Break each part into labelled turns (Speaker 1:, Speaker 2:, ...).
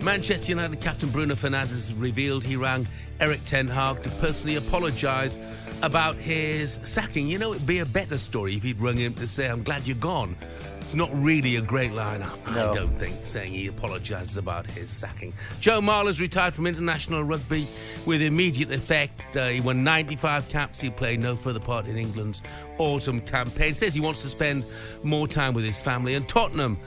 Speaker 1: Manchester United captain Bruno Fernandes has revealed he rang Erik ten Hag to personally apologise about his sacking. You know, it'd be a better story if he'd rung him to say, I'm glad you're gone. It's not really a great line, I don't think, saying he apologises about his sacking. Joe Marler's retired from international rugby with immediate effect. He won 95 caps. He played no further part in England's autumn campaign. Says he wants to spend more time with his family. And Tottenham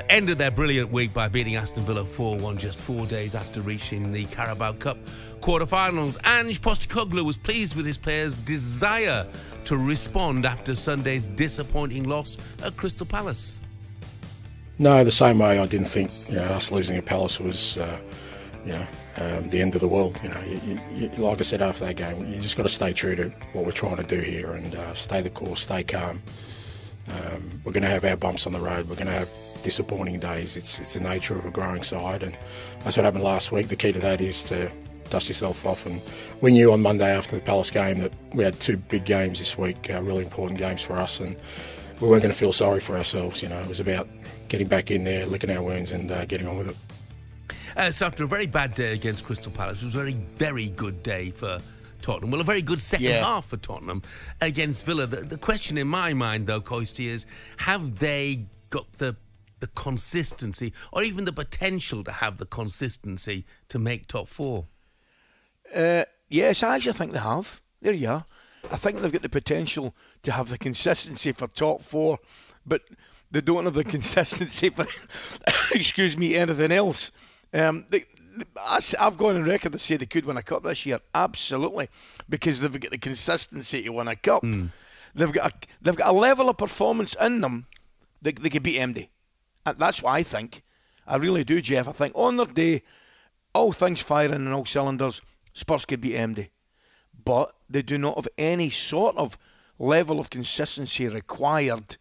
Speaker 1: ended their brilliant week by beating Aston Villa 4-1 just 4 days after reaching the Carabao Cup quarter-finals. Ange Postecoglou was pleased with his players' desire to respond after Sunday's disappointing loss at Crystal Palace.
Speaker 2: No, the same way I didn't think us losing at Palace was the end of the world. You, like I said after that game, you just got to stay true to what we're trying to do here and stay the course, stay calm. We're going to have our bumps on the road. We're going to have disappointing days. It's the nature of a growing side, and that's what happened last week. The key to that is to dust yourself off, and we knew on Monday after the Palace game that we had two big games this week, really important games for us, and we weren't going to feel sorry for ourselves. It was about getting back in there, licking our wounds and getting on with it.
Speaker 1: So after a very bad day against Crystal Palace, it was a very, very good day for Tottenham. Well, a very good second half for Tottenham against Villa. The question in my mind, though, Coisty, is have they got the consistency or even the potential to have the consistency to make top four?
Speaker 3: Yes, I actually think they have. There you are. I think they've got the potential to have the consistency for top four, but they don't have the consistency for, anything else. I've gone on record to say they could win a cup this year, absolutely, because they've got the consistency to win a cup. They've got a level of performance in them that they could beat MD. That's what I think. I really do, Jeff. I think on their day, all things firing on all cylinders, Spurs could beat MD. But they do not have any sort of level of consistency required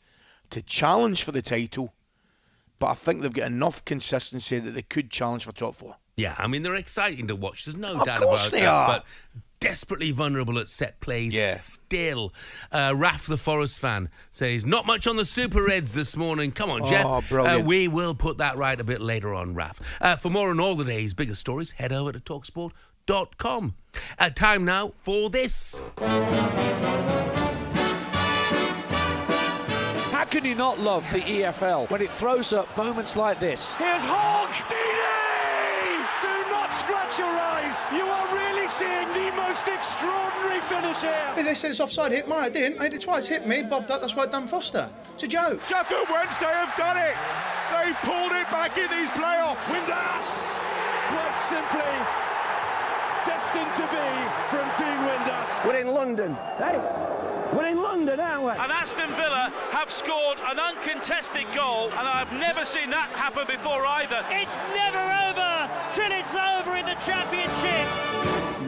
Speaker 3: to challenge for the title. But I think they've got enough consistency that they could challenge for top four.
Speaker 1: Yeah, I mean, they're exciting to watch. There's no doubt about that.
Speaker 3: Of course they are.
Speaker 1: But desperately vulnerable at set plays still. Raf, the Forest fan, says, not much on the Super Reds this morning. Come on, Jeff.
Speaker 3: Brilliant.
Speaker 1: We will put that right a bit later on, Raf. For more on all the day's biggest stories, head over to talkSPORT.com. Time now for this.
Speaker 4: How can you not love the EFL when it throws up moments like this?
Speaker 5: Here's Hogg! Deeney! Do not scratch your eyes! You are really seeing the most extraordinary finish here!
Speaker 6: They said it's offside, hit me, I didn't. I hit it twice, hit me, bobbed up, that's why it done Foster. It's a joke.
Speaker 5: Sheffield Wednesday have done it! They've pulled it back in these playoffs! Windass! Quite simply, destined to be from Team Windass.
Speaker 7: We're in London, hey? We're in London, aren't we?
Speaker 8: And Aston Villa have scored an uncontested goal, and I've never seen that happen before either.
Speaker 9: It's never over till it's over in the Championship.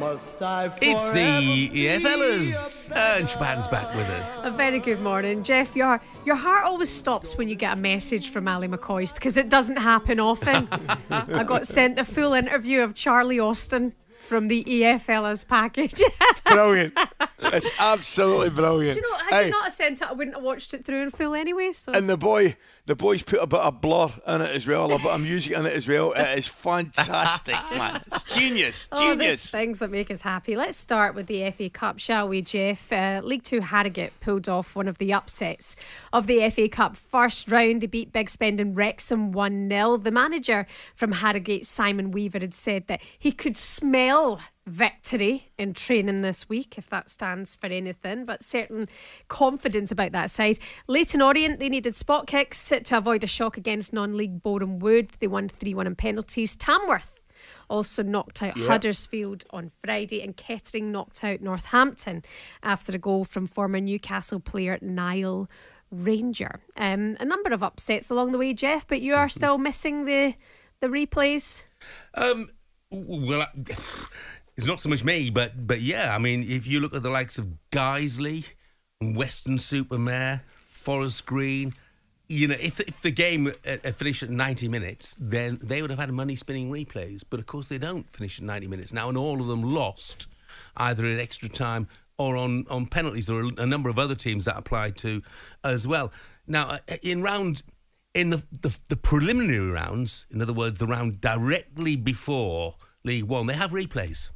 Speaker 1: It's the EFLers. And Shebahn's back with us.
Speaker 10: A very good morning, Jeff. Your heart always stops when you get a message from Ally McCoist, because it doesn't happen often. I got sent a full interview of Charlie Austin from the EFLers package.
Speaker 3: Brilliant. It's absolutely brilliant.
Speaker 10: Do you know, had you not have sent it, I wouldn't have watched it through in full anyway. So.
Speaker 3: And the boys put a bit of blur in it as well, a bit of music in it as well. It is fantastic, man. It's genius. Genius.
Speaker 10: Things that make us happy. Let's start with the FA Cup, shall we, Jeff? League Two Harrogate pulled off one of the upsets of the FA Cup first round. They beat Big Spending Wrexham 1-0. The manager from Harrogate, Simon Weaver, had said that he could smell victory in training this week, if that stands for anything, but certain confidence about that side. Leyton Orient, they needed spot kicks to avoid a shock against non-league Boreham Wood. They won 3-1 in penalties. Tamworth also knocked out Huddersfield on Friday, and Kettering knocked out Northampton after a goal from former Newcastle player Niall Ranger. A number of upsets along the way, Jeff, but you are still missing the replays?
Speaker 1: Well, it's not so much me, but yeah, I mean, if you look at the likes of Guiseley, Weston-super-Mare, Forest Green, you know, if the game finished at 90 minutes, then they would have had money-spinning replays. But, of course, they don't finish at 90 minutes now, and all of them lost, either in extra time or on penalties. There are a number of other teams that applied to as well. Now, in round in the preliminary rounds, in other words, the round directly before League One, they have replays.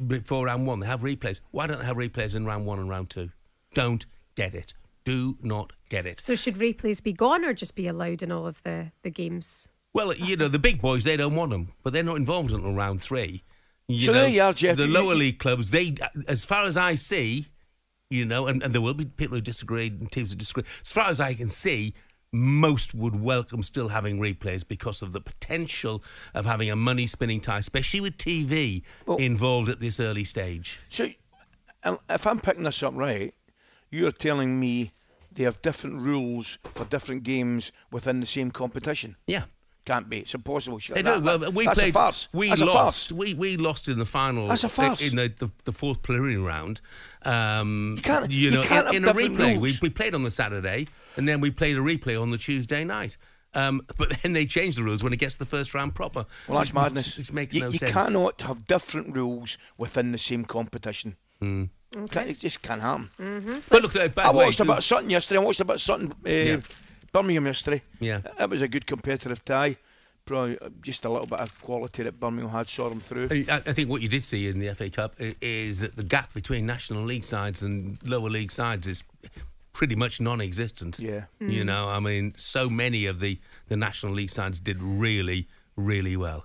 Speaker 1: Before round one, they have replays. Why don't they have replays in round 1 and round 2? Don't get it. Do not get it.
Speaker 10: So should replays be gone or just be allowed in all of the games?
Speaker 1: Well, the big boys, they don't want them, but they're not involved until round 3.
Speaker 3: There you are, Jeff.
Speaker 1: The lower league clubs, they, as far as I see, and there will be people who disagree and teams who disagree. As far as I can see, most would welcome still having replays because of the potential of having a money-spinning tie, especially with TV involved at this early stage.
Speaker 3: So, if I'm picking this up right, you're telling me they have different rules for different games within the same competition?
Speaker 1: Yeah.
Speaker 3: Can't be. It's impossible.
Speaker 1: They do. Well,
Speaker 3: that's a farce.
Speaker 1: We
Speaker 3: that's
Speaker 1: lost.
Speaker 3: A farce.
Speaker 1: We lost in the final.
Speaker 3: That's a farce.
Speaker 1: In the fourth preliminary round.
Speaker 3: You can't
Speaker 1: in a replay.
Speaker 3: Rules.
Speaker 1: We played on the Saturday, and then we played a replay on the Tuesday night. But then they changed the rules when it gets to the first round proper.
Speaker 3: Well, that's madness.
Speaker 1: Which makes no sense.
Speaker 3: You cannot have different rules within the same competition.
Speaker 10: Okay.
Speaker 3: It just can't happen.
Speaker 10: Mm-hmm.
Speaker 1: But look,
Speaker 3: I watched a bit of Sutton yesterday. I watched a bit of Sutton, Birmingham yesterday.
Speaker 1: Yeah.
Speaker 3: It was a good competitive tie. Probably just a little bit of quality that Birmingham had saw them through.
Speaker 1: I think what you did see in the FA Cup is that the gap between National League sides and lower league sides is pretty much non-existent.
Speaker 3: Yeah.
Speaker 1: I mean, so many of the National League sides did really, really well.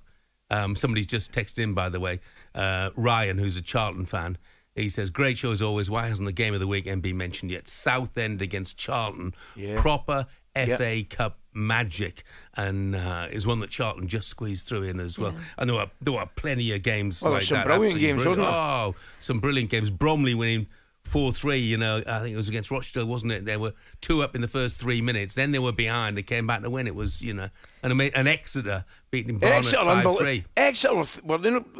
Speaker 1: Somebody's just texted in, by the way, Ryan, who's a Charlton fan. He says, great show as always. Why hasn't the game of the weekend been mentioned yet? Southend against Charlton. Yeah. Proper FA Cup magic. And is one that Charlton just squeezed through in as well. And there were plenty of games like that.
Speaker 3: Some brilliant games, wasn't there?
Speaker 1: Oh, some brilliant games. Bromley winning 4-3, I think it was against Rochdale, wasn't it? They were 2 up in the first 3 minutes. Then they were behind. They came back to win. It was, an Exeter beating Barnet 5-3.
Speaker 3: Exeter,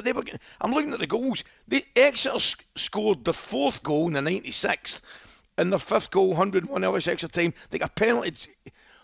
Speaker 3: they were. I'm looking at the goals. Exeter scored the 4th goal in the 96th, and their 5th goal, 101 hours extra time. They got a penalty.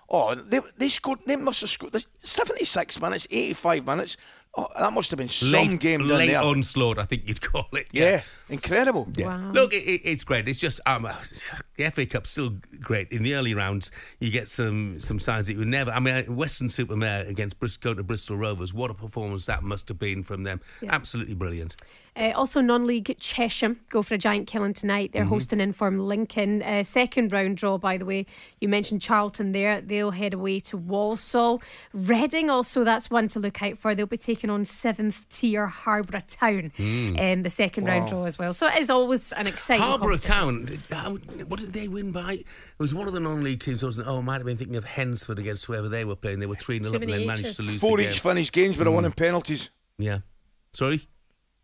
Speaker 3: Oh, they scored. They must have scored 76 minutes, 85 minutes. Oh, that must have been some game down there.
Speaker 1: Late onslaught, I think you'd call it.
Speaker 3: Yeah, incredible.
Speaker 1: Yeah.
Speaker 10: Wow.
Speaker 1: Look, it's great. It's just the FA Cup's still great. In the early rounds, you get some sides that you would never. I mean, Weston-super-Mare against Bristol Rovers. What a performance that must have been from them. Yeah. Absolutely brilliant.
Speaker 10: Also, non-league Chesham go for a giant killing tonight. They're hosting Inform Lincoln. Second round draw, by the way. You mentioned Charlton there. They'll head away to Walsall. Reading also, that's one to look out for. They'll be taking on 7th tier Harborough Town in the second round draw as well. So it is always an exciting
Speaker 1: Harborough Town, what did they win by? It was one of the non-league teams, wasn't it? I might have been thinking of Hensford against whoever they were playing. They were 3-0 up and then managed to lose
Speaker 3: 4
Speaker 1: the game.
Speaker 3: each finished. Gainsborough won in penalties.
Speaker 1: Yeah. Sorry?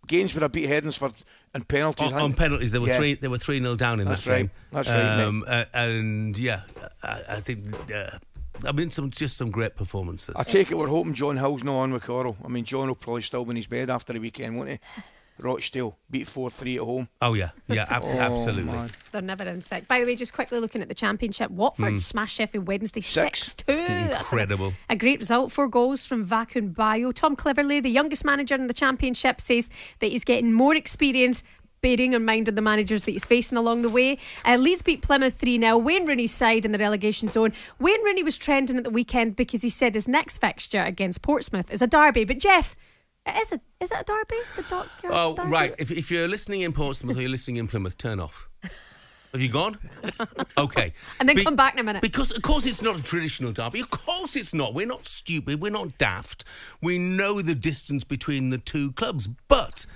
Speaker 3: Gainsborough beat Hednesford in penalties.
Speaker 1: On penalties, they were 3-0 down in that game.
Speaker 3: That's right, mate.
Speaker 1: And I think some great performances.
Speaker 3: I take it we're hoping John Hill's not on with Coral. I mean, John will probably still be in his bed after the weekend, won't he? Rochdale beat 4-3 at home.
Speaker 1: Oh yeah, absolutely.
Speaker 3: Man.
Speaker 10: They're never in sight. By the way, just quickly looking at the Championship, Watford smashed Sheffield Wednesday 6-2.
Speaker 1: Incredible.
Speaker 10: That's a great result. 4 goals from Vakun Bayo. Tom Cleverley, the youngest manager in the Championship, says that he's getting more experience, bearing in mind of the managers that he's facing along the way. Leeds beat Plymouth 3-0. Wayne Rooney's side in the relegation zone. Wayne Rooney was trending at the weekend because he said his next fixture against Portsmouth is a derby. But Jeff, is it a derby? The Dockyards derby?
Speaker 1: Right. If you're listening in Portsmouth or you're listening in Plymouth, turn off. Have you gone? Okay.
Speaker 10: And then come back in a minute.
Speaker 1: Because, of course, it's not a traditional derby. Of course it's not. We're not stupid. We're not daft. We know the distance between the two clubs. But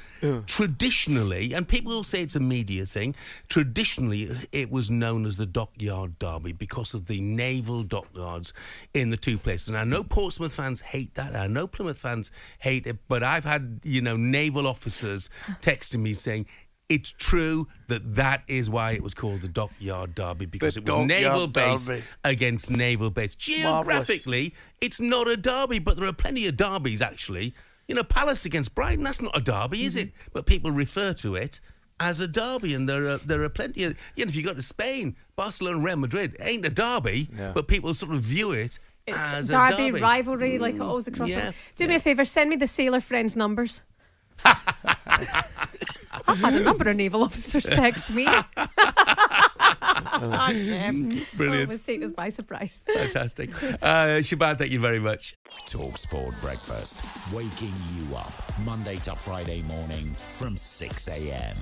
Speaker 1: traditionally, and people will say it's a media thing, traditionally it was known as the Dockyard Derby because of the naval dockyards in the two places. And I know Portsmouth fans hate that. I know Plymouth fans hate it. But I've had, naval officers texting me saying, it's true that is why it was called the Dockyard Derby, because it was naval base against naval base. Geographically, it's not a derby, but there are plenty of derbies, actually. Palace against Brighton, that's not a derby, is it? But people refer to it as a derby, and there are plenty of... if you go to Spain, Barcelona and Real Madrid, it ain't a derby, but people sort of view it as a derby.
Speaker 10: Derby, rivalry, like it always across the... Do me a favour, send me the Sailor Friends numbers. I've had a number of naval officers text me.
Speaker 1: Brilliant.
Speaker 10: Always take us by surprise.
Speaker 1: Fantastic. Shebahn, thank you very much.
Speaker 11: talkSPORT Breakfast, waking you up Monday to Friday morning from 6 a.m.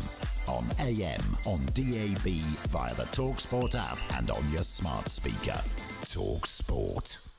Speaker 11: on AM, on DAB, via the talkSPORT app and on your smart speaker. talkSPORT.